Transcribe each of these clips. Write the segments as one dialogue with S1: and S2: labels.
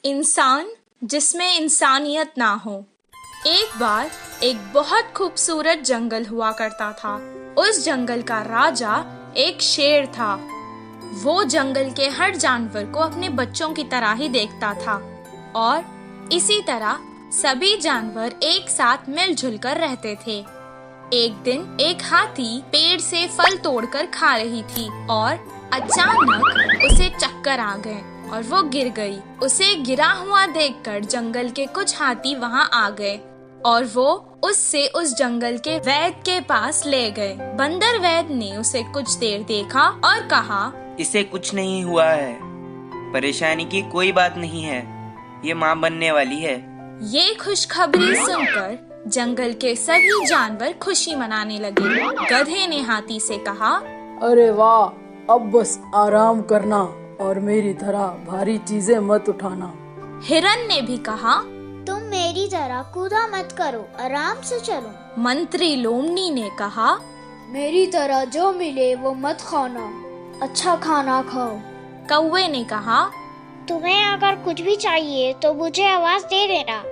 S1: इंसान जिसमें इंसानियत ना हो। एक बार एक बहुत खूबसूरत जंगल हुआ करता था। उस जंगल का राजा एक शेर था। वो जंगल के हर जानवर को अपने बच्चों की तरह ही देखता था और इसी तरह सभी जानवर एक साथ मिलजुल कर रहते थे। एक दिन एक हाथी पेड़ से फल तोड़कर खा रही थी और अचानक उसे चक्कर आ गए और वो गिर गई। उसे गिरा हुआ देखकर जंगल के कुछ हाथी वहाँ आ गए और वो उससे उस जंगल के वैद्य के पास ले गए। बंदर वैद्य ने उसे कुछ देर देखा और कहा,
S2: इसे कुछ नहीं हुआ है, परेशानी की कोई बात नहीं है, ये माँ बनने वाली है।
S1: ये खुशखबरी सुनकर जंगल के सभी जानवर खुशी मनाने लगे। गधे ने हाथी से कहा,
S3: अरे वाह, अब बस आराम करना और मेरी तरह भारी चीजें मत उठाना।
S1: हिरन ने भी कहा,
S4: तुम मेरी तरह कूदा मत करो, आराम से चलो।
S1: मंत्री लोमनी ने कहा,
S4: मेरी तरह जो मिले वो मत खाना, अच्छा खाना खाओ।
S1: कौवे ने कहा,
S4: तुम्हें अगर कुछ भी चाहिए तो मुझे आवाज दे देना।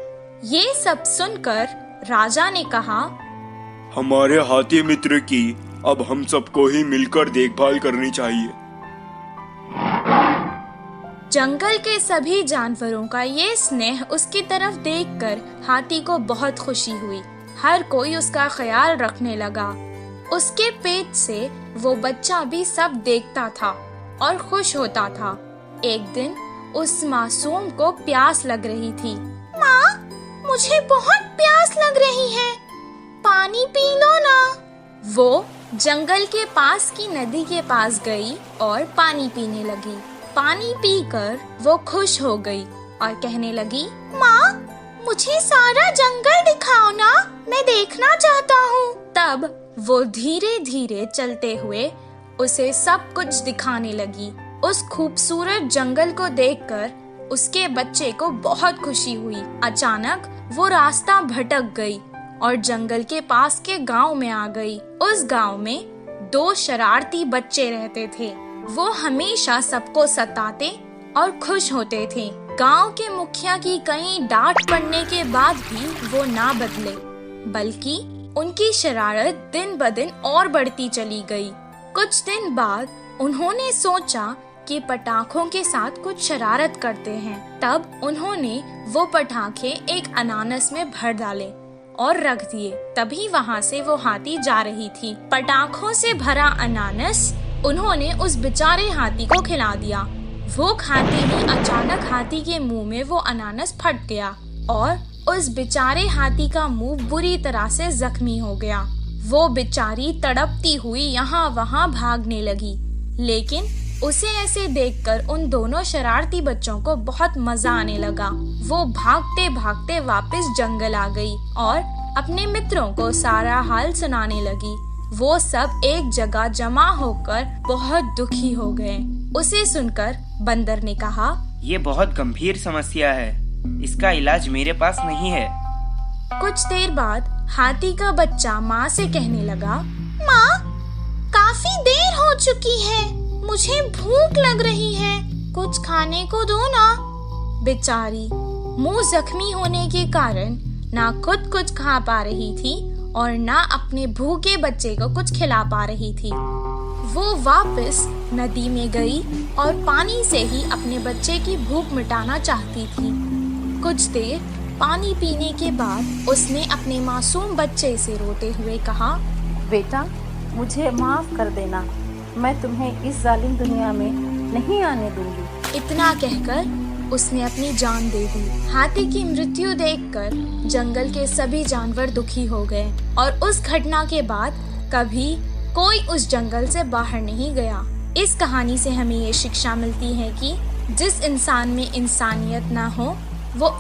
S1: ये सब सुनकर राजा ने कहा,
S5: हमारे हाथी मित्र की अब हम सबको ही मिलकर देखभाल करनी चाहिए।
S1: जंगल के सभी जानवरों का ये स्नेह उसकी तरफ देखकर हाथी को बहुत खुशी हुई। हर कोई उसका ख्याल रखने लगा। उसके पेट से वो बच्चा भी सब देखता था और खुश होता था। एक दिन उस मासूम को प्यास लग रही थी। माँ, मुझे बहुत प्यास लग रही है, पानी पी लो ना। वो जंगल के पास की नदी के पास गई और पानी पीने लगी। पानी पीकर वो खुश हो गई और कहने लगी, माँ, मुझे सारा जंगल दिखाओ ना, मैं देखना चाहता हूँ। तब वो धीरे धीरे चलते हुए उसे सब कुछ दिखाने लगी। उस खूबसूरत जंगल को देखकर उसके बच्चे को बहुत खुशी हुई। अचानक वो रास्ता भटक गई और जंगल के पास के गांव में आ गई। उस गांव में 2 शरारती बच्चे रहते थे। वो हमेशा सबको सताते और खुश होते थे। गांव के मुखिया की कई डांट पड़ने के बाद भी वो ना बदले, बल्कि उनकी शरारत दिन ब दिन और बढ़ती चली गई। कुछ दिन बाद उन्होंने सोचा कि पटाखों के साथ कुछ शरारत करते हैं। तब उन्होंने वो पटाखे एक अनानास में भर डाले और रख दिए। तभी वहाँ से वो हाथी जा रही थी। पटाखों से भरा अनानास उन्होंने उस बेचारे हाथी को खिला दिया। वो खाते ही अचानक हाथी के मुंह में वो अनानास फट गया और उस बेचारे हाथी का मुंह बुरी तरह से जख्मी हो गया। वो बेचारी तड़पती हुई यहाँ वहाँ भागने लगी, लेकिन उसे ऐसे देखकर उन दोनों शरारती बच्चों को बहुत मजा आने लगा। वो भागते भागते वापस जंगल आ गई और अपने मित्रों को सारा हाल सुनाने लगी। वो सब एक जगह जमा होकर बहुत दुखी हो गए। उसे सुनकर बंदर ने कहा,
S2: ये बहुत गंभीर समस्या है, इसका इलाज मेरे पास नहीं है।
S1: कुछ देर बाद हाथी का बच्चा माँ से कहने लगा, माँ, काफी देर हो चुकी है, मुझे भूख लग रही है, कुछ खाने को दो ना। बेचारी मुंह जख्मी होने के कारण ना खुद कुछ खा पा रही थी और ना अपने भूखे बच्चे को कुछ खिला पा रही थी। वो वापस नदी में गई और पानी से ही अपने बच्चे की भूख मिटाना चाहती थी। कुछ देर पानी पीने के बाद उसने अपने मासूम बच्चे से रोते हुए कहा,
S3: बेटा, मुझे माफ कर देना, मैं तुम्हें इस जालिम दुनिया में नहीं आने दूंगी।
S1: इतना कहकर उसने अपनी जान दे दी। हाथी की मृत्यु देखकर जंगल के सभी जानवर दुखी हो गए और उस घटना के बाद कभी कोई उस जंगल से बाहर नहीं गया। इस कहानी से हमें ये शिक्षा मिलती है कि जिस इंसान में इंसानियत ना हो वो